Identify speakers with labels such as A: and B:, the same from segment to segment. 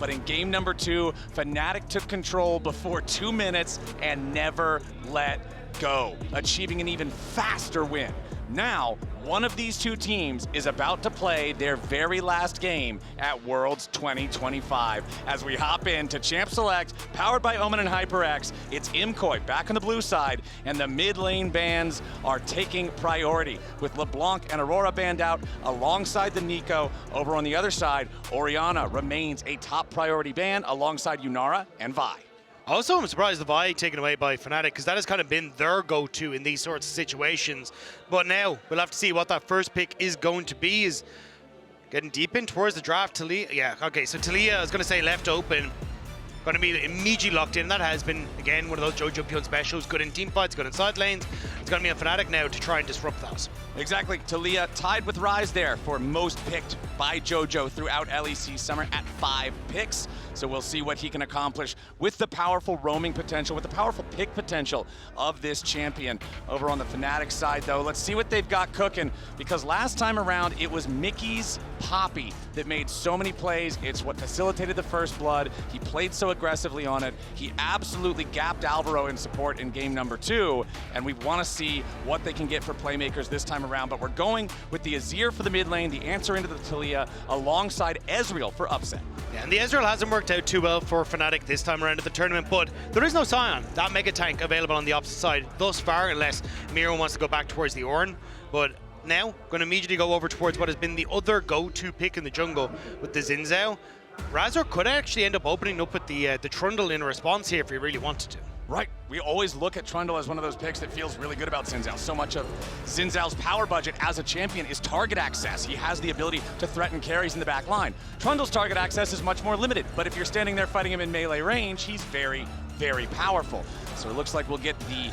A: But in game number 2, Fnatic took control before 2 minutes and never let go, achieving an even faster win. Now, one of these two teams is about to play their very last game at Worlds 2025. As we hop into Champ Select, powered by Omen and HyperX, it's MKOI back on the blue side, and the mid lane bans are taking priority, with LeBlanc and Aurora banned out alongside the Nico. Over on the other side, Orianna remains a top priority ban alongside Yunara and Vi.
B: Also, I'm surprised the Vi taken away by Fnatic, because that has kind of been their go-to in these sorts of situations. But now, we'll have to see what that first pick is going to be. Is getting deep in towards the draft. Taliyah, yeah, okay, so Taliyah, I was going to say left open, going to be immediately locked in. That has been, again, one of those Jojopyun specials. Good in team fights, good in side lanes. It's going to be on Fnatic now to try and disrupt those.
A: Exactly, Taliyah tied with Ryze there for most picked by Jojo throughout LEC Summer at 5 picks. So we'll see what he can accomplish with the powerful roaming potential, with the powerful pick potential of this champion. Over on the Fnatic side, though, let's see what they've got cooking, because last time around, it was Mikyx Poppy that made so many plays. It's what facilitated the first blood. He played so aggressively on it. He absolutely gapped Alvaro in support in game number 2, and we want to see what they can get for playmakers this time around. But we're going with the Azir for the mid lane, the answer into the Taliyah, alongside Ezreal for upset.
B: Yeah, and the Ezreal hasn't worked out too well for Fnatic this time around at the tournament, but there is no Sion, that mega tank available on the opposite side thus far, unless Myrwn wants to go back towards the Ornn. But now, going to immediately go over towards what has been the other go-to pick in the jungle with the Zhao. Razork could actually end up opening up with the Trundle in response here if he really wanted to.
A: Right, we always look at Trundle as one of those picks that feels really good about Zhao. So much of Zhao's power budget as a champion is target access. He has the ability to threaten carries in the back line. Trundle's target access is much more limited, but if you're standing there fighting him in melee range, he's very, very powerful. So it looks like we'll get the...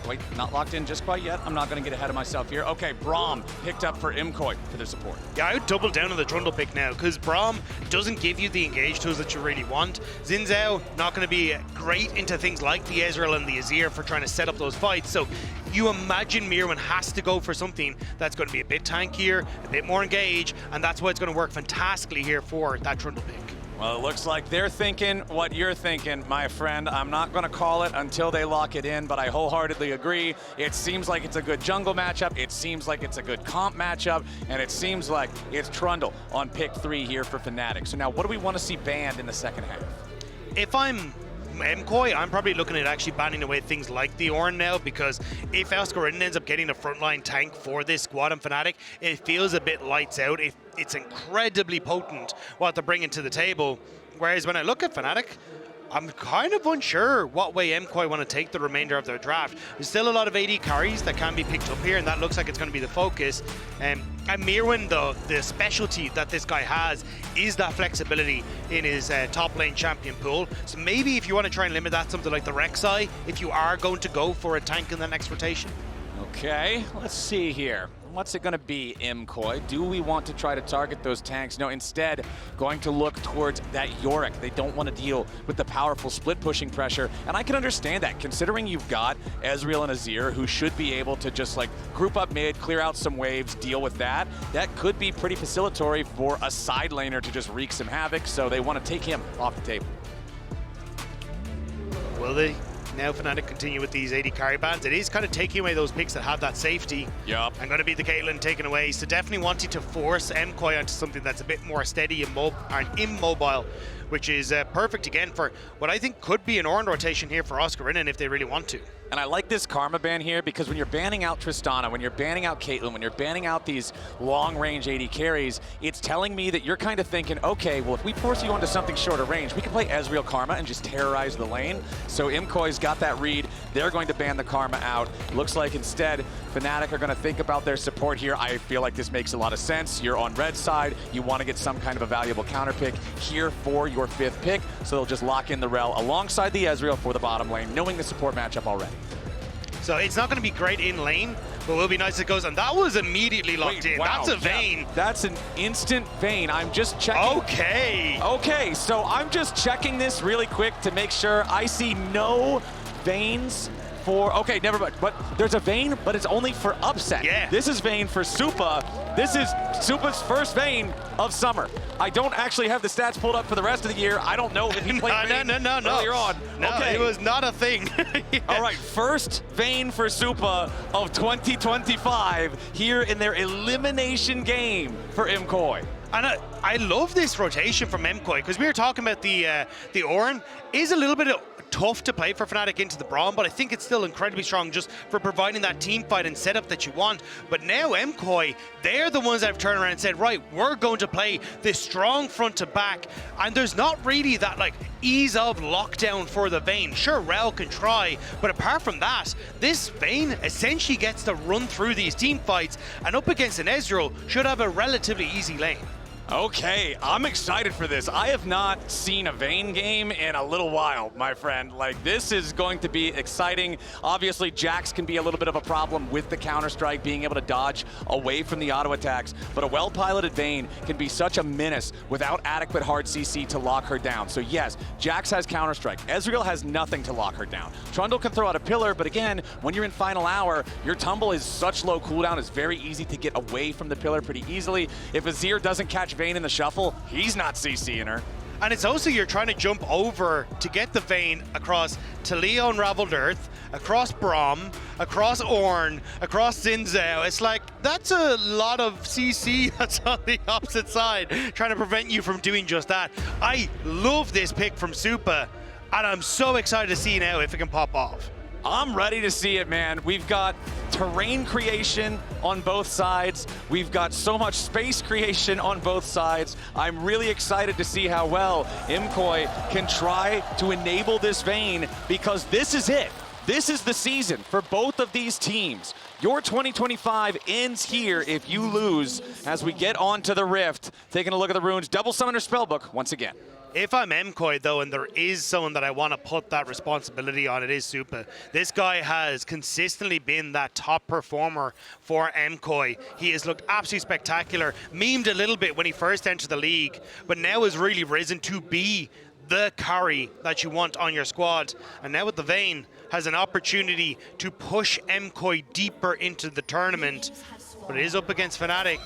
A: wait, not locked in just quite yet. I'm not going to get ahead of myself here. Okay, Braum picked up for MKOI for their support.
B: Yeah, I would double down on the Trundle pick now, because Braum doesn't give you the engage tools that you really want. Zhao not going to be great into things like the Ezreal and the Azir for trying to set up those fights. So you imagine Myrwn has to go for something that's going to be a bit tankier, a bit more engage, and that's why it's going to work fantastically here for that Trundle pick.
A: Well, it looks like they're thinking what you're thinking, my friend. I'm not going to call it until they lock it in, but I wholeheartedly agree. It seems like it's a good jungle matchup. It seems like it's a good comp matchup, and it seems like it's Trundle on pick 3 here for Fnatic. So now, what do we want to see banned in the second half?
B: If I'm MKOI, I'm probably looking at actually banning away things like the Ornn now, because if Oscarinin ends up getting a frontline tank for this squad on Fnatic, it feels a bit lights out. It's incredibly potent what they're bringing to the table. Whereas when I look at Fnatic, I'm kind of unsure what way MKOI want to take the remainder of their draft. There's still a lot of AD carries that can be picked up here, and that looks like it's going to be the focus. And Myrwn, the specialty that this guy has is that flexibility in his top lane champion pool. So maybe if you want to try and limit that, something like the Rek'Sai, if you are going to go for a tank in the next rotation.
A: Okay, let's see here. What's it going to be, MKOI? Do we want to try to target those tanks? No, instead, going to look towards that Yorick. They don't want to deal with the powerful split pushing pressure, and I can understand that, considering you've got Ezreal and Azir, who should be able to just like group up mid, clear out some waves, deal with that. That could be pretty facilitatory for a side laner to just wreak some havoc, so they want to take him off the table.
B: Will they? Now Fnatic continue with these AD carry bans. It is kind of taking away those picks that have that safety.
A: Yep.
B: I'm going to be the Caitlyn taken away. So definitely wanting to force MKOI onto something that's a bit more steady and immobile, which is perfect again for what I think could be an Ornn rotation here for Oscarinin if they really want to.
A: And I like this Karma ban here, because when you're banning out Tristana, when you're banning out Caitlyn, when you're banning out these long-range AD carries, it's telling me that you're kind of thinking, okay, well, if we force you onto something shorter range, we can play Ezreal Karma and just terrorize the lane. So MKOI's got that read. They're going to ban the Karma out. Looks like instead, Fnatic are going to think about their support here. I feel like this makes a lot of sense. You're on red side. You want to get some kind of a valuable counter pick here for your 5th pick. So they'll just lock in the Rell alongside the Ezreal for the bottom lane, knowing the support matchup already.
B: So it's not going to be great in lane, but will be nice if it goes. And that was immediately locked in.
A: Wow,
B: that's a Vayne.
A: Yeah, that's an instant Vayne. I'm just checking.
B: Okay.
A: Okay, so I'm just checking this really quick to make sure I see no Vaynes for, okay, never mind. But there's a Vayne, but it's only for upset.
B: Yeah.
A: This is Vayne for Supa. This is Supa's first Vayne of summer. I don't actually have the stats pulled up for the rest of the year. I don't know if he played Vayne earlier on.
B: No,
A: okay.
B: it was not a thing. Yeah.
A: All right, first Vayne for Supa of 2025 here in their elimination game for MKOI.
B: And I love this rotation from MKOI, because we were talking about the Ornn is a little bit tough to play for Fnatic into the Braum, but I think it's still incredibly strong just for providing that team fight and setup that you want. But now MKOI, they're the ones that have turned around and said, right, we're going to play this strong front to back, and there's not really that like ease of lockdown for the Vayne. Sure, Rell can try, but apart from that, this Vayne essentially gets to run through these team fights, and up against an Ezreal should have a relatively easy lane.
A: Okay, I'm excited for this. I have not seen a Vayne game in a little while, my friend. Like, this is going to be exciting. Obviously, Jax can be a little bit of a problem with the Counter-Strike, being able to dodge away from the auto attacks, but a well-piloted Vayne can be such a menace without adequate hard CC to lock her down. So yes, Jax has Counter-Strike. Ezreal has nothing to lock her down. Trundle can throw out a pillar, but again, when you're in final hour, your tumble is such low cooldown, it's very easy to get away from the pillar pretty easily. If Azir doesn't catch Vayne in the shuffle, he's not CCing her.
B: And it's also you're trying to jump over to get the Vayne across Taliyah Unraveled Earth, across Braum, across Ornn, across Zhao. It's like, that's a lot of CC that's on the opposite side, trying to prevent you from doing just that. I love this pick from Supa, and I'm so excited to see now if it can pop off.
A: I'm ready to see it, man. We've got terrain creation on both sides. We've got so much space creation on both sides. I'm really excited to see how well MKOI can try to enable this Vayne, because this is it. This is the season for both of these teams. Your 2025 ends here if you lose as we get on to the Rift. Taking a look at the runes, double summoner spellbook once again.
B: If I'm MKOI, though, and there is someone that I want to put that responsibility on, it is Supa. This guy has consistently been that top performer for MKOI. He has looked absolutely spectacular, memed a little bit when he first entered the league, but now has really risen to be the carry that you want on your squad. And now with the Vayne, has an opportunity to push MKOI deeper into the tournament, but it is up against Fnatic,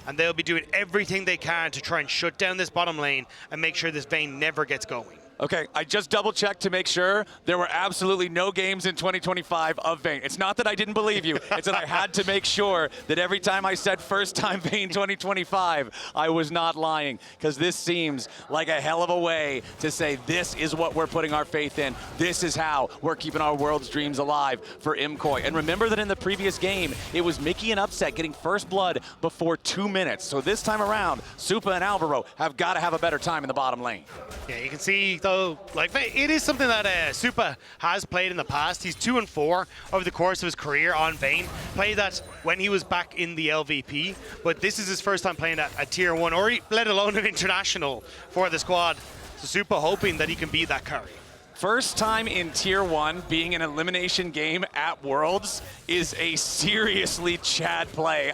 B: and they'll be doing everything they can to try and shut down this bottom lane and make sure this Vayne never gets going.
A: Okay, I just double-checked to make sure there were absolutely no games in 2025 of Vayne. It's not that I didn't believe you, it's that I had to make sure that every time I said first-time Vayne 2025, I was not lying, because this seems like a hell of a way to say this is what we're putting our faith in. This is how we're keeping our world's dreams alive for MKOI. And remember that in the previous game, it was Mikyx and Upset getting first blood before 2 minutes. So this time around, Supa and Alvaro have got to have a better time in the bottom lane.
B: Yeah, you can see, though, like, it is something that Supa has played in the past. He's 2-4 over the course of his career on Vayne. Played that when he was back in the LVP, but this is his first time playing at a Tier 1, or let alone an international for the squad. So Supa hoping that he can be that carry.
A: First time in Tier 1 being an elimination game at Worlds is a seriously Chad play.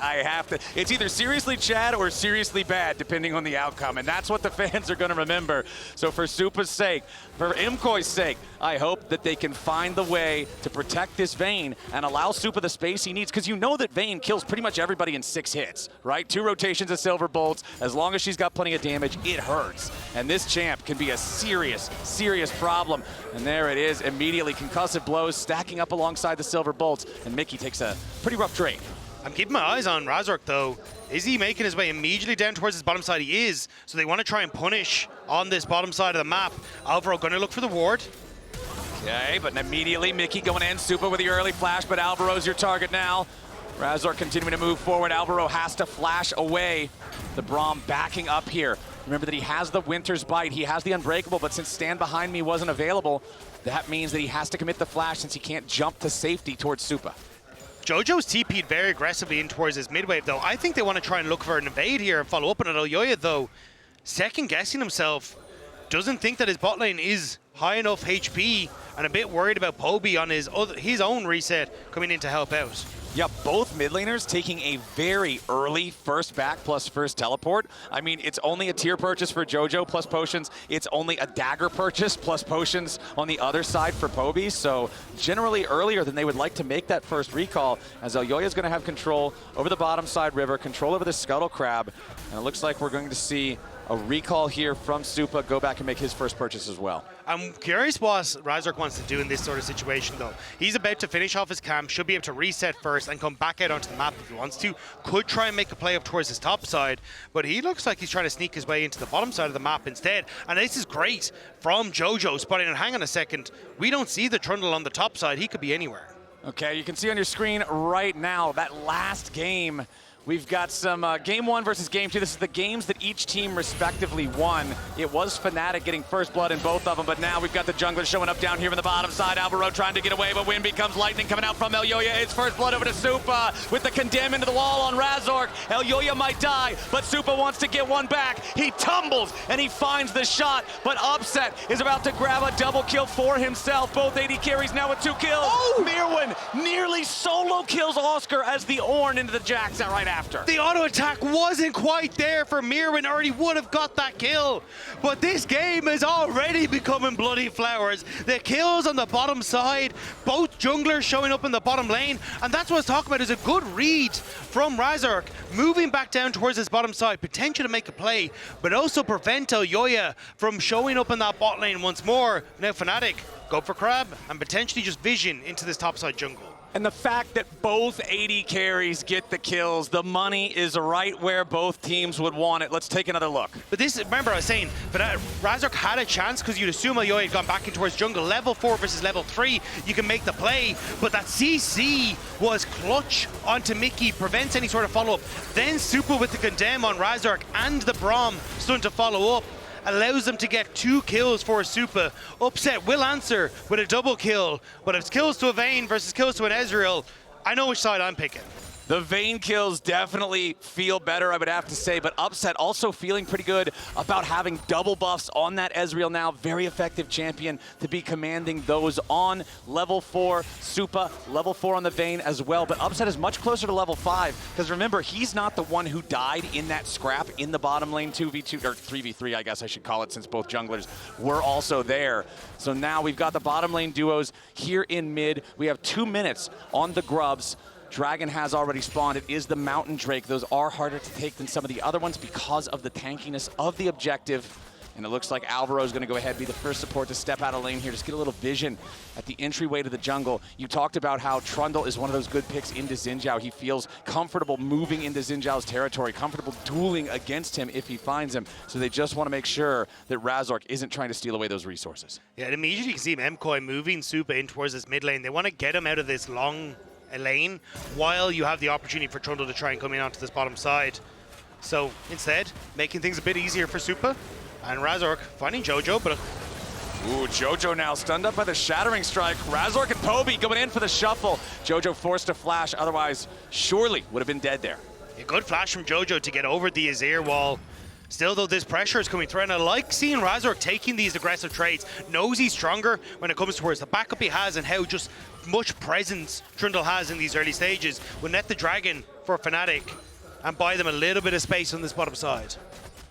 A: It's either seriously Chad or seriously bad, depending on the outcome, and that's what the fans are going to remember. So for Supa's sake, for MKOI's sake, I hope that they can find the way to protect this Vayne and allow Supa the space he needs, because you know that Vayne kills pretty much everybody in 6 hits, right? 2 rotations of Silver Bolts. As long as she's got plenty of damage, it hurts. And this champ can be a serious, serious problem. And there it is, immediately concussive blows stacking up alongside the Silver Bolts, and Mikyx takes a pretty rough trade.
B: I'm keeping my eyes on Razork, though. Is he making his way immediately down towards his bottom side? He is. So they want to try and punish on this bottom side of the map. Alvaro going to look for the ward.
A: Okay, but immediately Mikyx going in, Supa with the early flash, but Alvaro's your target now. Razork continuing to move forward. Alvaro has to flash away. The Braum backing up here. Remember that he has the Winter's Bite, he has the Unbreakable, but since Stand Behind Me wasn't available, that means that he has to commit the flash since he can't jump to safety towards Supa.
B: Jojo's TP'd very aggressively in towards his mid-wave, though. I think they want to try and look for an invade here and follow up on it. Elyoya, though, second-guessing himself, doesn't think that his bot lane is high enough HP, and a bit worried about Poby on his own reset coming in to help out.
A: Yeah, both mid laners taking a very early first back plus first teleport. I mean, it's only a tier purchase for Jojo plus potions. It's only a dagger purchase plus potions on the other side for Poby. So generally earlier than they would like to make that first recall, as Elyoya is going to have control over the bottom side river, control over the Scuttle Crab. And it looks like we're going to see a recall here from Supa go back and make his first purchase as well.
B: I'm curious what Razork wants to do in this sort of situation, though. He's about to finish off his camp, should be able to reset first and come back out onto the map if he wants to. Could try and make a play up towards his top side, but he looks like he's trying to sneak his way into the bottom side of the map instead. And this is great from Jojo, spotting and hang on a second. We don't see the Trundle on the top side. He could be anywhere.
A: Okay, you can see on your screen right now that last game. We've got some game 1 versus game 2. This is the games that each team respectively won. It was Fnatic getting first blood in both of them, but now we've got the jungler showing up down here in the bottom side. Alvaro trying to get away, but wind becomes lightning coming out from Elyoya. It's first blood over to Supa with the condemn into the wall on Razork. Elyoya might die, but Supa wants to get one back. He tumbles and he finds the shot, but Upset is about to grab a double kill for himself. Both AD carries now with 2 kills. Oh! Myrwn nearly solo kills Oscar as the Ornn into the Jax right after.
B: The auto attack wasn't quite there for Myrwn, or he would have got that kill. But this game is already becoming bloody flowers. The kills on the bottom side, both junglers showing up in the bottom lane, and that's what I was talking about, is a good read from Razork, moving back down towards his bottom side, potential to make a play, but also prevent Elyoya from showing up in that bot lane once more. Now Fnatic go for Crab and potentially just vision into this topside jungle.
A: And the fact that both AD carries get the kills, the money is right where both teams would want it. Let's take another look.
B: But this, remember I was saying, but Razork had a chance because you'd assume Elyoya had gone back in towards jungle. Level 4 versus level 3, you can make the play, but that CC was clutch onto Mikyx, prevents any sort of follow-up. Then Supa with the condemn on Razork and the Braum starting to follow up. Allows them to get 2 kills for Supa. Upset will answer with a double kill, but if it's kills to a Vayne versus kills to an Ezreal, I know which side I'm picking.
A: The Vayne kills definitely feel better, I would have to say, but Upset also feeling pretty good about having double buffs on that Ezreal now. Very effective champion to be commanding those on level 4. Supa, level 4 on the Vayne as well, but Upset is much closer to level 5, because remember, he's not the one who died in that scrap in the bottom lane 2v2, or 3v3, I guess I should call it, since both junglers were also there. So now we've got the bottom lane duos here in mid. We have 2 minutes on the Grubs. Dragon has already spawned. It is the Mountain Drake. Those are harder to take than some of the other ones because of the tankiness of the objective. And it looks like Alvaro is going to go ahead and be the first support to step out of lane here. Just get a little vision at the entryway to the jungle. You talked about how Trundle is one of those good picks into Xin Zhao. He feels comfortable moving into Xin Zhao's territory, comfortable dueling against him if he finds him. So they just want to make sure that Razork isn't trying to steal away those resources.
B: Yeah, and immediately you can see MKOI moving Supa in towards this mid lane. They want to get him out of this long lane while you have the opportunity for Trundle to try and come in onto this bottom side. So instead, making things a bit easier for Supa, and Razork finding Jojo, but
A: ooh, Jojo now stunned up by the Shattering Strike. Razork and Poby going in for the shuffle. Jojo forced to flash, otherwise surely would have been dead there.
B: A good flash from Jojo to get over the Azir wall. Still, though, this pressure is coming through, and I like seeing Razork taking these aggressive trades. Knows he's stronger when it comes towards the backup he has and how just much presence Trundle has in these early stages. Will net the Dragon for Fnatic and buy them a little bit of space on this bottom side.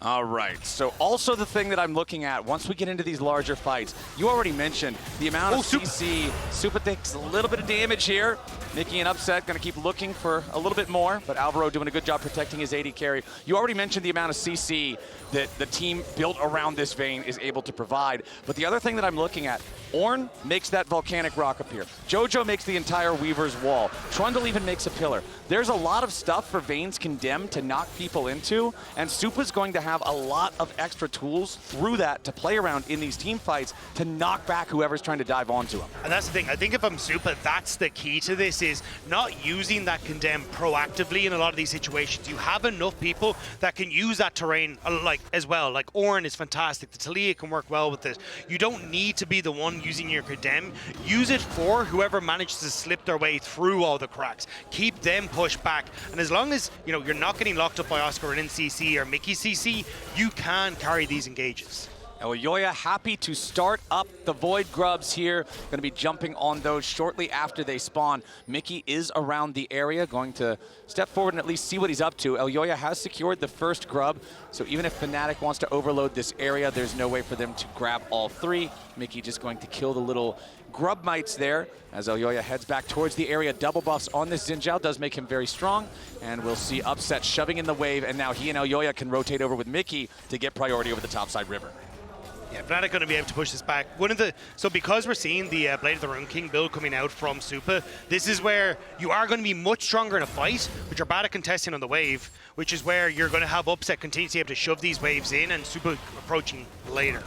A: All right, so also the thing that I'm looking at, once we get into these larger fights, you already mentioned the amount of CC. Supa takes a little bit of damage here. Mikyx and Upset going to keep looking for a little bit more, but Alvaro doing a good job protecting his AD carry. You already mentioned the amount of CC that the team built around this Vayne is able to provide. But the other thing that I'm looking at, Ornn makes that volcanic rock appear. Jojo makes the entire Weaver's wall. Trundle even makes a pillar. There's a lot of stuff for Vayne's Condemn to knock people into, and Supa's going to have a lot of extra tools through that to play around in these team fights to knock back whoever's trying to dive onto him.
B: And that's the thing, I think if I'm Supa, that's the key to this, is not using that Condemn proactively in a lot of these situations. You have enough people that can use that terrain as well. Like Ornn is fantastic, the Taliyah can work well with this. You don't need to be the one using your Condemn. Use it for whoever manages to slip their way through all the cracks. Keep them pushed back, and as long as you're not getting locked up by Oscarinin CC or Mikyx CC, you can carry these engages.
A: Elyoya happy to start up the Void Grubs here. Going to be jumping on those shortly after they spawn. Mikyx is around the area, going to step forward and at least see what he's up to. Elyoya has secured the first grub, so even if Fnatic wants to overload this area, there's no way for them to grab all three. Mikyx just going to kill the little grub mites there as Elyoya heads back towards the area. Double buffs on this Zhao does make him very strong, and we'll see Upset shoving in the wave, and now he and Elyoya can rotate over with Mikyx to get priority over the topside river.
B: Yeah, Fnatic going to be able to push this back. So because we're seeing the Blade of the Rune King build coming out from Supa, this is where you are going to be much stronger in a fight, but you're bad at contesting on the wave, which is where you're going to have Upset continue to be able to shove these waves in and Supa approaching later.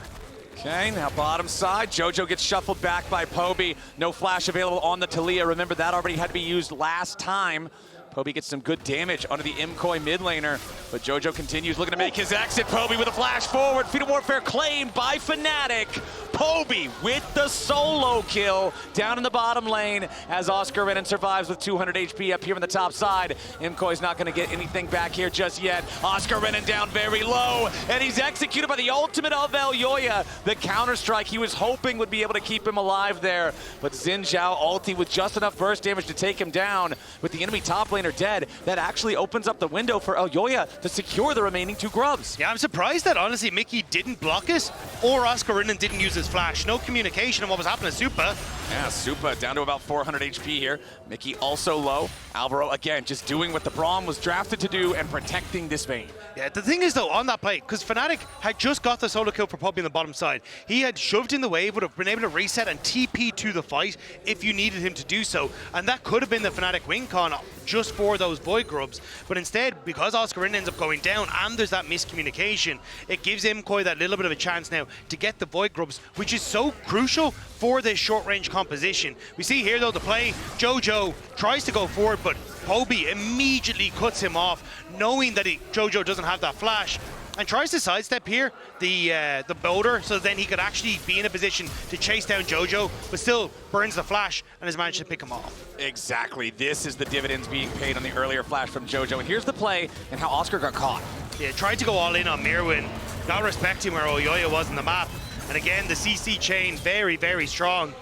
A: Okay, now bottom side, Jojo gets shuffled back by Poby. No flash available on the Taliyah. Remember, that already had to be used last time. Poby gets some good damage onto the MKOI mid laner, but Jojo continues looking to make his exit. Poby with a flash forward. Fetal Warfare claimed by Fnatic. Poby with the solo kill down in the bottom lane as Oscarinin survives with 200 HP up here on the top side. MKOI's not going to get anything back here just yet. Oscarinin down very low, and he's executed by the ultimate of Elyoya. The counter-strike he was hoping would be able to keep him alive there, but Zhao ulti with just enough burst damage to take him down. With the enemy top laner dead, that actually opens up the window for Elyoya to secure the remaining two grubs.
B: Yeah, I'm surprised that honestly Mikyx didn't block it, or Oscarinin didn't use his flash. No communication on what was happening to Supa.
A: Yeah, Supa down to about 400 HP here. Mikyx also low. Alvaro, again, just doing what the Braum was drafted to do and protecting this Vayne.
B: Yeah, the thing is though, on that play, because Fnatic had just got the solo kill for Poby on the bottom side, he had shoved in the wave, would have been able to reset and TP to the fight if you needed him to do so. And that could have been the Fnatic win con just for those Void Grubs. But instead, because Oscarinin ends up going down and there's that miscommunication, it gives MKOI that little bit of a chance now to get the Void Grubs, which is so crucial for this short-range composition. We see here though the play, Jojo tries to go forward, but Poby immediately cuts him off, knowing that Jojo doesn't have that flash, and tries to sidestep here the boulder so then he could actually be in a position to chase down Jojo, but still burns the flash and has managed to pick him off.
A: Exactly. This is the dividends being paid on the earlier flash from Jojo. And here's the play and how Oscar got caught.
B: Yeah, tried to go all in on Myrwn, not respecting where Elyoya was on the map. And again, the CC chain very, very strong.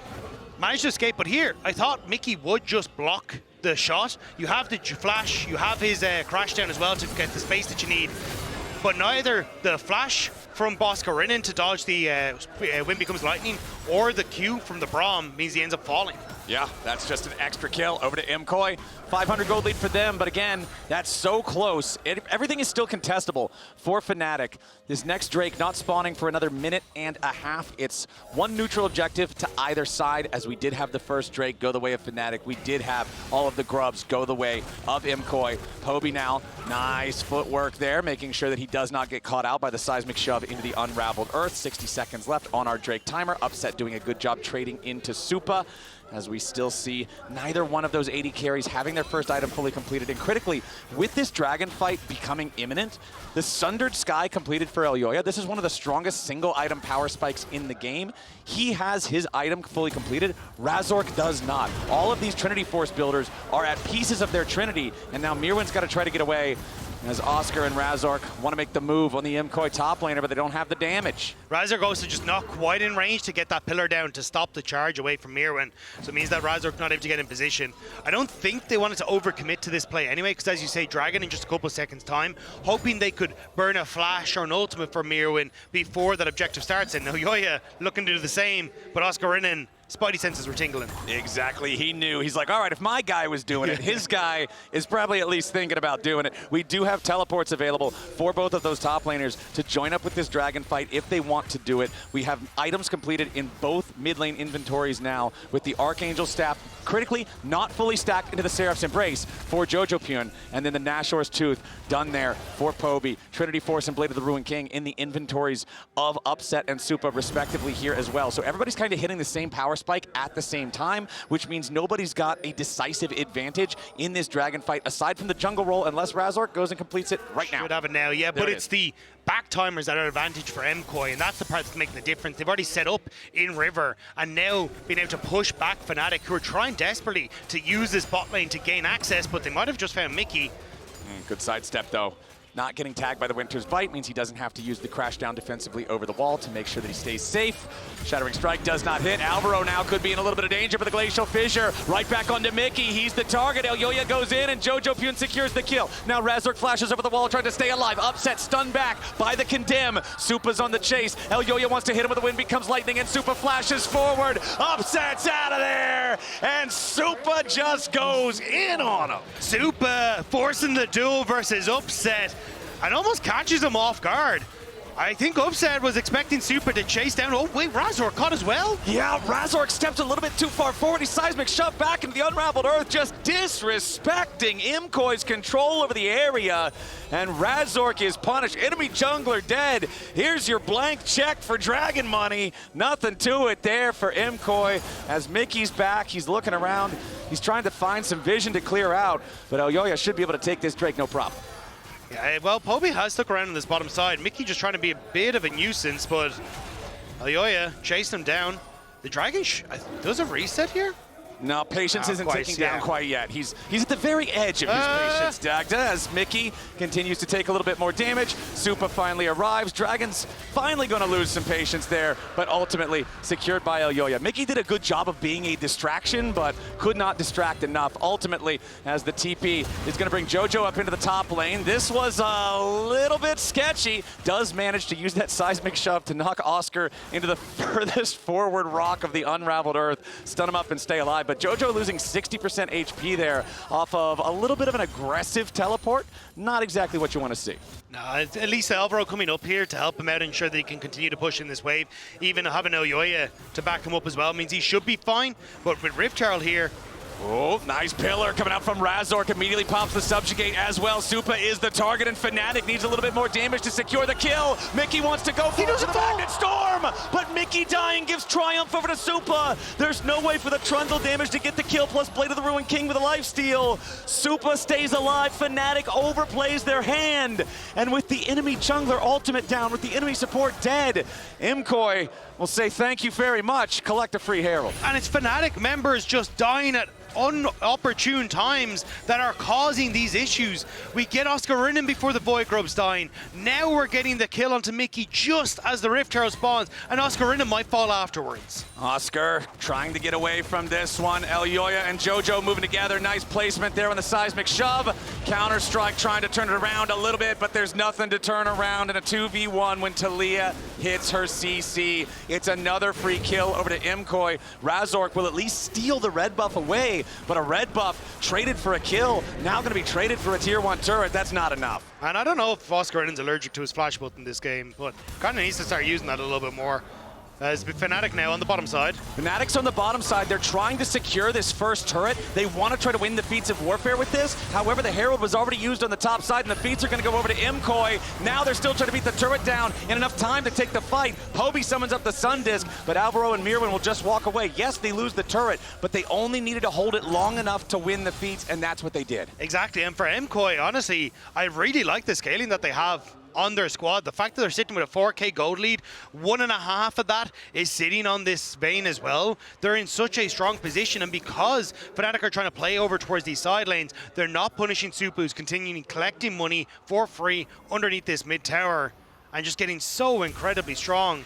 B: Managed to escape, but here, I thought Mikyx would just block the shot. You have the flash, you have his crash down as well to get the space that you need. But neither the flash from Oscarinin to dodge the Wind Becomes Lightning or the Q from the Braum means he ends up falling.
A: Yeah, that's just an extra kill over to MKOI. 500 gold lead for them, but again, that's so close. Everything is still contestable for Fnatic. This next Drake not spawning for another minute and a half. It's one neutral objective to either side, as we did have the first Drake go the way of Fnatic. We did have all of the Grubs go the way of MKOI. Poby now, nice footwork there, making sure that he does not get caught out by the seismic shove into the unraveled earth. 60 seconds left on our Drake timer. Upset doing a good job trading into Supa, as we still see neither one of those 80 carries having their first item fully completed. And critically, with this dragon fight becoming imminent, the Sundered Sky completed for Elyoya. This is one of the strongest single item power spikes in the game. He has his item fully completed. Razork does not. All of these Trinity Force builders are at pieces of their Trinity, and now Myrwn's got to try to get away, as Oscar and Razork want to make the move on the MKOI top laner, but they don't have the damage.
B: Razork also just not quite in range to get that pillar down to stop the charge away from Myrwn. So it means that Razork not able to get in position. I don't think they wanted to overcommit to this play anyway, because as you say, Dragon in just a couple of seconds time, hoping they could burn a flash or an ultimate for Myrwn before that objective starts. And Elyoya looking to do the same, but Oscarinin, Spidey senses were tingling.
A: Exactly. He knew. He's like, all right, if my guy was doing it, his guy is probably at least thinking about doing it. We do have teleports available for both of those top laners to join up with this dragon fight if they want to do it. We have items completed in both mid lane inventories now, with the Archangel Staff critically not fully stacked into the Seraph's Embrace for Jojopyun, and then the Nashor's Tooth done there for Poby. Trinity Force and Blade of the Ruined King in the inventories of Upset and Supa respectively here as well. So everybody's kind of hitting the same power spike at the same time, which means nobody's got a decisive advantage in this dragon fight aside from the jungle roll, unless Razork goes and completes it right now.
B: Should have it now, yeah, but it's the back timers that are advantage for MKOI, and that's the part that's making the difference. They've already set up in river, and now being able to push back Fnatic, who are trying desperately to use this bot lane to gain access, but they might have just found Mikyx.
A: Good sidestep though. Not getting tagged by the Winter's Bite means he doesn't have to use the crash down defensively over the wall to make sure that he stays safe. Shattering Strike does not hit. Alvaro now could be in a little bit of danger for the Glacial Fissure. Right back onto Mikyx. He's the target. Elyoya goes in and Jojopyun secures the kill. Now Razork flashes over the wall trying to stay alive. Upset, stunned back by the Condemn. Supa's on the chase. Elyoya wants to hit him with the wind becomes lightning and Supa flashes forward. Upset's out of there. And Supa just goes in on him.
B: Supa forcing the duel versus Upset and almost catches him off guard. I think Upset was expecting Supa to chase down. Oh wait, Razork caught as well?
A: Yeah, Razork stepped a little bit too far forward. He seismic shoved back into the unraveled earth, just disrespecting MKOI's control over the area. And Razork is punished. Enemy jungler dead. Here's your blank check for Dragon Money. Nothing to it there for MKOI. As Mickey's back, he's looking around. He's trying to find some vision to clear out, but Elyoya should be able to take this Drake no problem.
B: Yeah, well, Poby has stuck around on this bottom side. Mikyx just trying to be a bit of a nuisance, but Elyoya chasing him down. The Dragon does a reset here?
A: No, Patience isn't taking down quite yet. He's at the very edge of his Patience Dagda as Mikyx continues to take a little bit more damage. Supa finally arrives. Dragon's finally going to lose some Patience there, but ultimately secured by Elyoya. Mikyx did a good job of being a distraction, but could not distract enough. Ultimately, as the TP is going to bring Jojo up into the top lane. This was a little bit sketchy. Does manage to use that seismic shove to knock Oscar into the furthest forward rock of the unraveled earth, stun him up and stay alive. But Jojo losing 60% HP there off of a little bit of an aggressive teleport. Not exactly what you want to see.
B: No, at least Alvaro coming up here to help him out and ensure that he can continue to push in this wave. Even having Elyoya to back him up as well means he should be fine. But with Rift Herald here,
A: oh, nice pillar coming out from Razork. Immediately pops the subjugate as well. Supa is the target, and Fnatic needs a little bit more damage to secure the kill. Mikyx wants to go for the Magnet Storm, but Mikyx dying gives triumph over to Supa. There's no way for the Trundle damage to get the kill, plus Blade of the Ruined King with a lifesteal. Supa stays alive. Fnatic overplays their hand, and with the enemy jungler ultimate down, with the enemy support dead, MKOI will say thank you very much. Collect a free Herald.
B: and it's Fnatic members just dying at unopportune times that are causing these issues. We get Oscarinin before the Void Grubs dying. Now we're getting the kill onto Mikyx just as the Rift Herald spawns, and Oscarinin might fall afterwards.
A: Oscar trying to get away from this one. Elyoya and Jojo moving together. Nice placement there on the seismic shove. Counter-Strike trying to turn it around a little bit, but there's nothing to turn around in a 2v1 when Taliyah hits her CC. It's another free kill over to MKOI. Razork will at least steal the red buff away, but a red buff traded for a kill, now going to be traded for a tier 1 turret. That's not enough.
B: And I don't know if Oscarin's allergic to his flash button this game, but kind of needs to start using that a little bit more. It's Fnatic now on the bottom side.
A: Fnatic's on the bottom side. They're trying to secure this first turret. They want to try to win the feats of warfare with this. However, the Herald was already used on the top side, and the feats are going to go over to MKOI. Now they're still trying to beat the turret down in enough time to take the fight. Poby summons up the Sun Disc, but Alvaro and Myrwn will just walk away. Yes, they lose the turret, but they only needed to hold it long enough to win the feats, and that's what they did.
B: Exactly, and for MKOI, honestly, I really like the scaling that they have on their squad. The fact that they're sitting with a 4k gold lead, 1.5 of that is sitting on this Vayne as well. They're in such a strong position, and because Fnatic are trying to play over towards these side lanes, they're not punishing Supa, who's continuing collecting money for free underneath this mid tower and just getting so incredibly strong.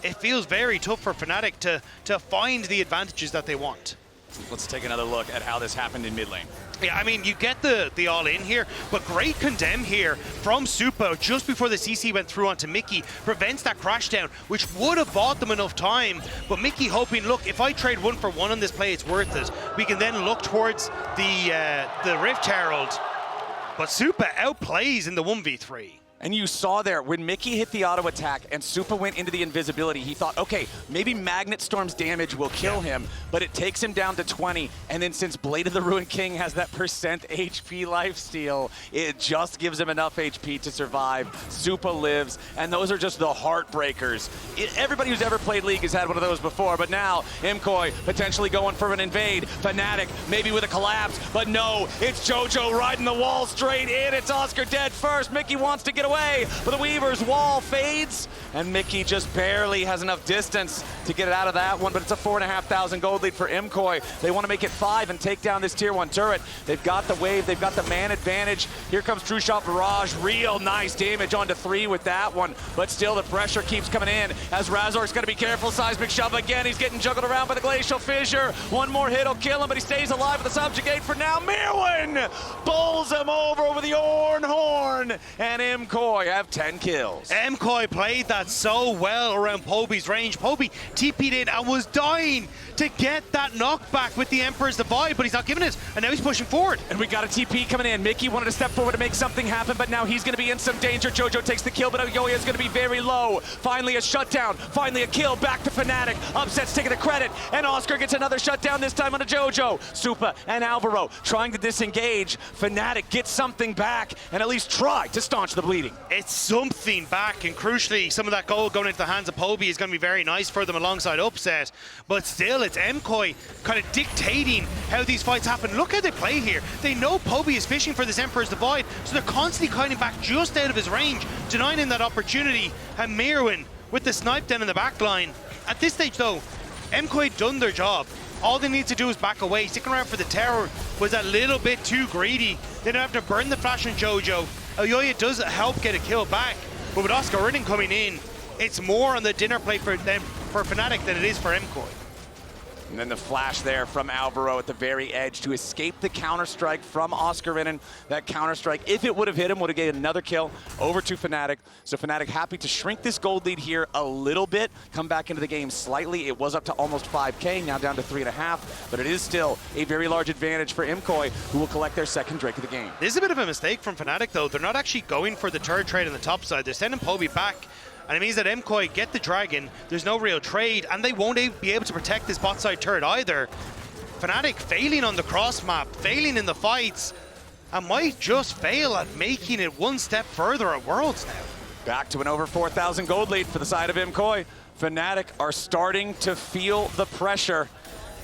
B: It feels very tough for Fnatic to find the advantages that they want.
A: Let's take another look at how this happened in mid lane.
B: Yeah, I mean, you get the all-in here, but great condemn here from Supa just before the CC went through onto Mikyx, prevents that crash down, which would have bought them enough time. But Mikyx hoping, look, if I trade 1 for 1 on this play, it's worth it. We can then look towards the Rift Herald. But Supa outplays in the 1v3.
A: And you saw there, when Mikyx hit the auto attack and Supa went into the invisibility, he thought, okay, maybe Magnet Storm's damage will kill him, but it takes him down to 20. And then since Blade of the Ruined King has that % HP lifesteal, it just gives him enough HP to survive. Supa lives, and those are just the heartbreakers. Everybody who's ever played League has had one of those before, but now MKOI potentially going for an invade. Fnatic maybe with a collapse, but no, it's Jojo riding the wall straight in. It's Oscar dead first. Mikyx wants to get away away, but the Weaver's wall fades, and Mickey just barely has enough distance to get it out of that one, but it's a 4,500 gold lead for MKOI. They want to make it 5 and take down this tier 1 turret. They've got the wave, they've got the man advantage. Here comes True Shot Barrage, real nice damage onto 3 with that one, but still the pressure keeps coming in as Razork's got to be careful. Seismic Shove again, he's getting juggled around by the Glacial Fissure. One more hit will kill him, but he stays alive with the Subjugate for now. Myrwn bowls him over with the Ornn horn, and MKOI have 10 kills.
B: MKOI played that so well around Poby's range. Poby TP'd in and was dying to get that knockback with the Emperor's Divide, but he's not giving it, and now he's pushing forward.
A: And we got a TP coming in. Mickey wanted to step forward to make something happen, but now he's going to be in some danger. Jojo takes the kill, but Elyoya is going to be very low. Finally a shutdown, finally a kill, back to Fnatic. Upset's taking the credit, and Oscar gets another shutdown, this time on a Jojo. Supa and Alvaro trying to disengage. Fnatic gets something back, and at least try to staunch the bleeding.
B: It's something back, and crucially, some of that gold going into the hands of Poby is going to be very nice for them alongside Upset, but still, it's MKOI kind of dictating how these fights happen. Look how they play here. They know Poby is fishing for this Emperor's Divide, so they're constantly kiting back just out of his range, denying him that opportunity, and Myrwn with the snipe down in the back line. At this stage, though, MKOI done their job. All they need to do is back away. Sticking around for the tower was a little bit too greedy. They don't have to burn the flash on Jojo. Elyoya does help get a kill back, but with Oscarinin coming in, it's more on the dinner plate for Fnatic than it is for MKOI.
A: And then the flash there from Alvaro at the very edge to escape the counter-strike from Oscarinin. That counter-strike, if it would have hit him, would have gained another kill over to Fnatic. So Fnatic happy to shrink this gold lead here a little bit, come back into the game slightly. It was up to almost 5K, now down to 3.5, but it is still a very large advantage for MKOI, who will collect their second Drake of the game.
B: This is a bit of a mistake from Fnatic, though. They're not actually going for the third trade on the top side. They're sending Poby back, and it means that MKOI get the dragon, there's no real trade, and they won't be able to protect this bot side turret either. Fnatic failing on the cross map, failing in the fights, and might just fail at making it one step further at Worlds now.
A: Back to an over 4,000 gold lead for the side of MKOI. Fnatic are starting to feel the pressure.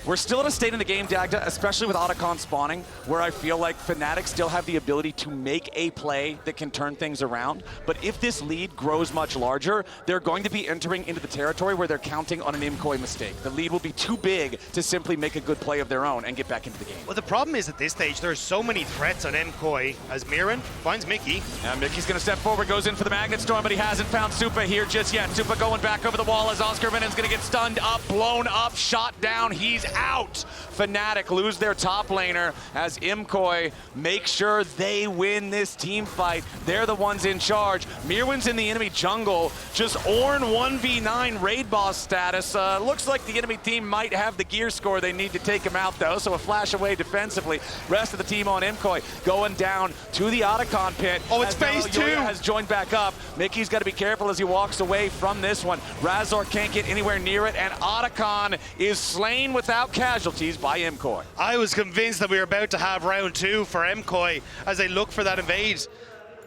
A: We're still at a state in the game, Dagda, especially with Otacon spawning, where I feel like Fnatic still have the ability to make a play that can turn things around. But if this lead grows much larger, they're going to be entering into the territory where they're counting on an MKOI mistake. The lead will be too big to simply make a good play of their own and get back into the game.
B: Well, the problem is at this stage, there's so many threats on MKOI as Myrwn finds Mickey.
A: And Mickey's going to step forward, goes in for the Magnet Storm, but he hasn't found Supa here just yet. Supa going back over the wall as Oscarinin's going to get stunned up, blown up, shot down. He's out. Fnatic lose their top laner as MKOI make sure they win this team fight. They're the ones in charge. Myrwn's in the enemy jungle. Just Ornn 1v9 raid boss status. Looks like the enemy team might have the gear score they need to take him out, though, so a flash away defensively. Rest of the team on MKOI going down to the Otacon pit.
B: Oh, it's phase 2.
A: Has joined back up. Mickey's got to be careful as he walks away from this one. Razork can't get anywhere near it, and Otacon is slain without casualties by MKOI.
B: I was convinced that we were about to have round 2 for MKOI as they look for that invade.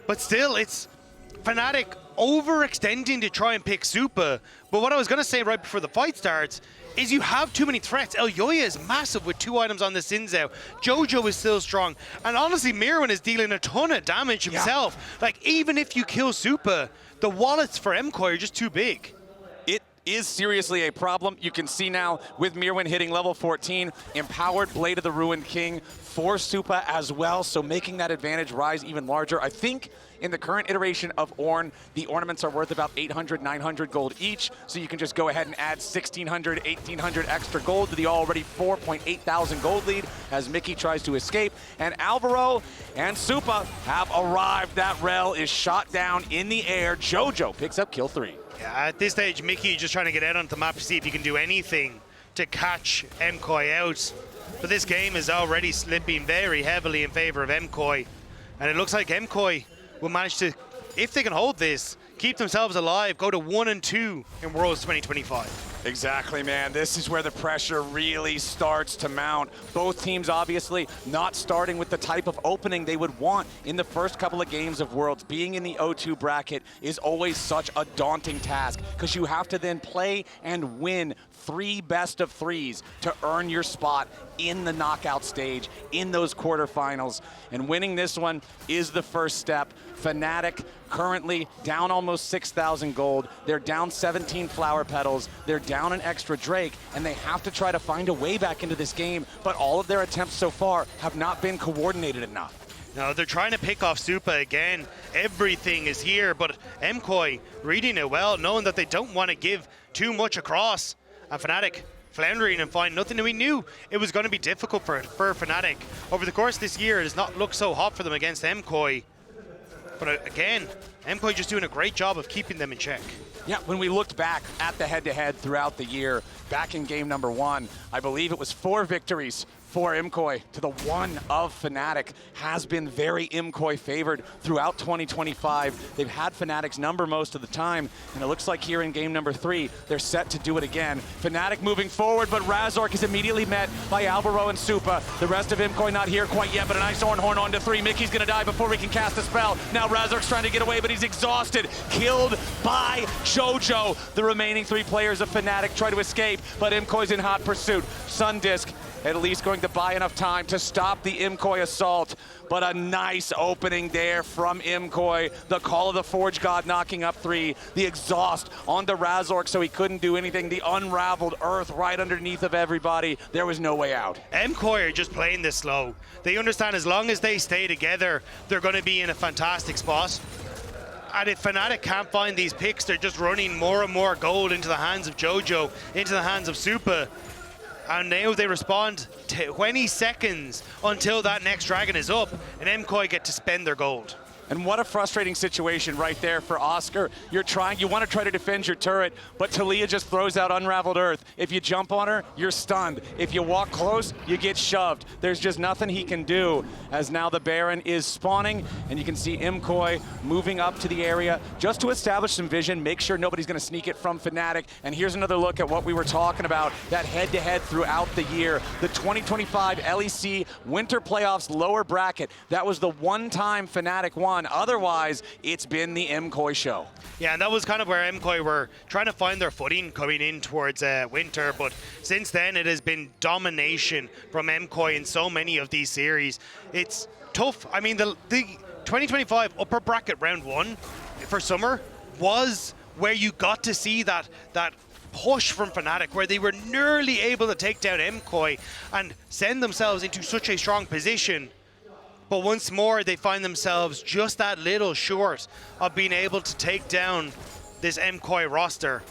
B: But still, it's Fnatic overextending to try and pick Supa. But what I was going to say right before the fight starts is you have too many threats. Elyoya is massive with 2 items on the Sinzao. Jojo is still strong. And honestly, Myrwn is dealing a ton of damage himself. Yeah. Like, even if you kill Supa, the wallets for MKOI are just too big.
A: Is seriously a problem. You can see now with Myrwn hitting level 14, empowered Blade of the Ruined King for Supa as well, so making that advantage rise even larger. I think in the current iteration of Ornn, the ornaments are worth about 800, 900 gold each, so you can just go ahead and add 1,600, 1,800 extra gold to the already 4.8 thousand gold lead as Mickey tries to escape. And Alvaro and Supa have arrived. That Rell is shot down in the air. Jojo picks up kill 3.
B: Yeah, at this stage, Mickey just trying to get out onto the map to see if he can do anything to catch MKOI out. But this game is already slipping very heavily in favor of MKOI. And it looks like MKOI will manage to, if they can hold this, keep themselves alive, go to 1 and 2 in Worlds 2025.
A: Exactly, man. This is where the pressure really starts to mount. Both teams obviously not starting with the type of opening they would want in the first couple of games of Worlds. Being in the O2 bracket is always such a daunting task because you have to then play and win 3 best-of-3s to earn your spot in the knockout stage, in those quarterfinals. And winning this one is the first step. Fnatic currently down almost 6,000 gold. They're down 17 flower petals. They're down an extra Drake, and they have to try to find a way back into this game, but all of their attempts so far have not been coordinated enough.
B: No, they're trying to pick off Supa again. Everything is here, but MKOI reading it well, knowing that they don't want to give too much across. And Fnatic floundering and finding nothing. And we knew it was going to be difficult for Fnatic. Over the course of this year, it has not looked so hot for them against MKOI. But again, MKOI just doing a great job of keeping them in check.
A: Yeah, when we looked back at the head-to-head throughout the year, back in game number 1, I believe it was 4 victories for MKOI to the 1 of Fnatic. Has been very MKOI favored throughout 2025. They've had Fnatic's number most of the time, and it looks like here in game number 3, they're set to do it again. Fnatic moving forward, but Razork is immediately met by Alvaro and Supa. The rest of MKOI not here quite yet, but a nice Ornn onto 3. Mikyx's gonna die before he can cast a spell. Now Razork's trying to get away, but he's exhausted. Killed by Jojo. The remaining 3 players of Fnatic try to escape, but MKOI's in hot pursuit. Sundisk at least going to buy enough time to stop the MKOI assault, but a nice opening there from MKOI. The Call of the Forge God knocking up 3, the exhaust onto Razork so he couldn't do anything, the unraveled earth right underneath of everybody. There was no way out.
B: MKOI are just playing this slow. They understand as long as they stay together, they're going to be in a fantastic spot. And if Fnatic can't find these picks, they're just running more and more gold into the hands of Jojo, into the hands of Supa. And now they respond 20 seconds until that next dragon is up, and MKOI get to spend their gold.
A: And what a frustrating situation right there for Oscar. You want to try to defend your turret, but Taliyah just throws out Unraveled Earth. If you jump on her, you're stunned. If you walk close, you get shoved. There's just nothing he can do, as now the Baron is spawning, and you can see MKOI moving up to the area just to establish some vision, make sure nobody's going to sneak it from Fnatic. And here's another look at what we were talking about, that head-to-head throughout the year. The 2025 LEC Winter Playoffs lower bracket. That was the one time Fnatic won. Otherwise, it's been the MKOI show.
B: Yeah, and that was kind of where MKOI were trying to find their footing coming in towards winter, but since then it has been domination from MKOI in so many of these series. It's tough. I mean, the 2025 upper bracket round 1 for summer was where you got to see that push from Fnatic, where they were nearly able to take down MKOI and send themselves into such a strong position. But once more, they find themselves just that little short of being able to take down this MKOI roster.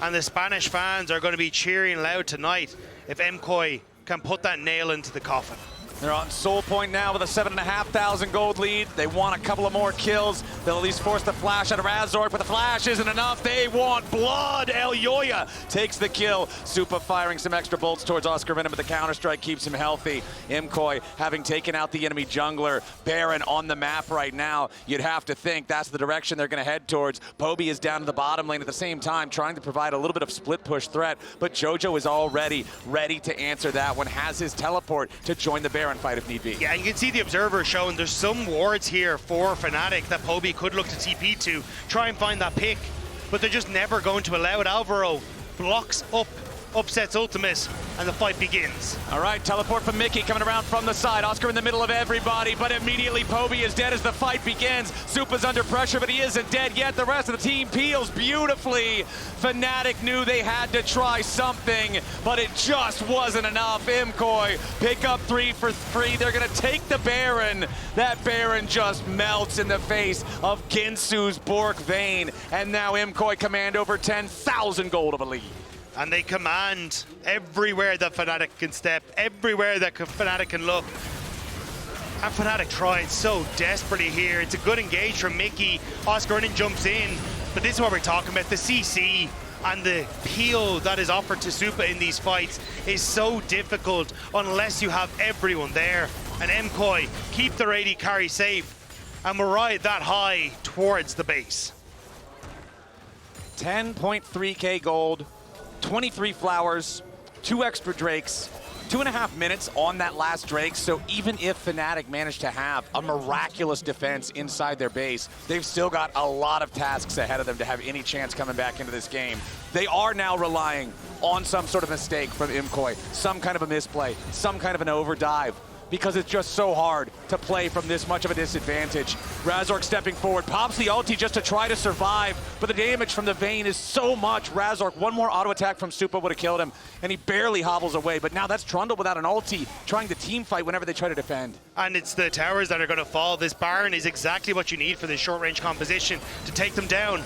B: And the Spanish fans are going to be cheering loud tonight if MKOI can put that nail into the coffin.
A: They're on Soul Point now with a 7,500 gold lead. They want a couple of more kills. They'll at least force the flash out of Razork, but the flash isn't enough. They want blood. Elyoya takes the kill. Supa firing some extra bolts towards Oscarinin, but the counter-strike keeps him healthy. MKOI having taken out the enemy jungler. Baron on the map right now. You'd have to think that's the direction they're going to head towards. Poby is down to the bottom lane at the same time, trying to provide a little bit of split push threat, but Jojo is already ready to answer that one. Has his teleport to join the Baron fight if need be.
B: Yeah, you can see the observer showing there's some wards here for Fnatic that Poby could look to TP to, try and find that pick, but they're just never going to allow it. Alvaro blocks up, upsets ultimate, and the fight begins.
A: All right, teleport from Mikyx coming around from the side. Oscar in the middle of everybody, but immediately Poby is dead as the fight begins. Supa's under pressure, but he isn't dead yet. The rest of the team peels beautifully. Fnatic knew they had to try something, but it just wasn't enough. MKOI pick up 3 for 3. They're gonna take the Baron. That Baron just melts in the face of Ginsu's Bork Vayne, and now MKOI command over 10,000 gold of a lead.
B: And they command everywhere that Fnatic can step, everywhere that Fnatic can look. And Fnatic tried so desperately here. It's a good engage from Mikyx. Oscarinin jumps in, but this is what we're talking about. The CC and the peel that is offered to Supa in these fights is so difficult unless you have everyone there. And MKOI keep their AD carry safe and will ride that high towards the base.
A: 10.3k gold. 23 flowers, 2 extra drakes, 2.5 minutes on that last Drake, so even if Fnatic managed to have a miraculous defense inside their base, they've still got a lot of tasks ahead of them to have any chance coming back into this game. They are now relying on some sort of mistake from MKOI, some kind of a misplay, some kind of an overdive, because it's just so hard to play from this much of a disadvantage. Razork stepping forward, pops the ulti just to try to survive, but the damage from the Vayne is so much. Razork, one more auto attack from Supa would have killed him, and he barely hobbles away, but now that's Trundle without an ulti, trying to team fight whenever they try to defend.
B: And it's the towers that are going to fall. This Baron is exactly what you need for this short-range composition to take them down.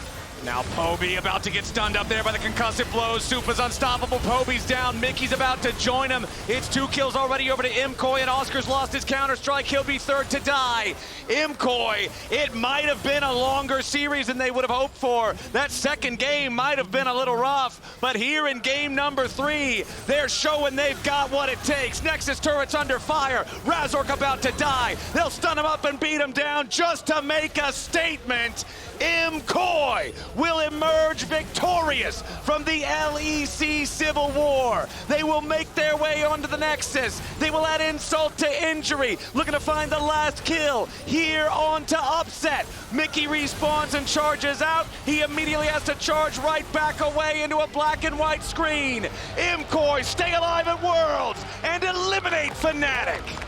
A: Now Poby about to get stunned up there by the concussive blows. Supa's unstoppable. Poby's down. Miky's about to join him. It's 2 kills already over to MKOI, and Oscar's lost his counter-strike. He'll be third to die. MKOI, it might have been a longer series than they would have hoped for. That second game might have been a little rough, but here in game number 3, they're showing they've got what it takes. Nexus turret's under fire. Razork about to die. They'll stun him up and beat him down just to make a statement. MKOI will emerge victorious from the LEC Civil War. They will make their way onto the Nexus. They will add insult to injury, looking to find the last kill here onto Upset. Mikyx respawns and charges out. He immediately has to charge right back away into a black and white screen. MKOI stay alive at Worlds and eliminate Fnatic.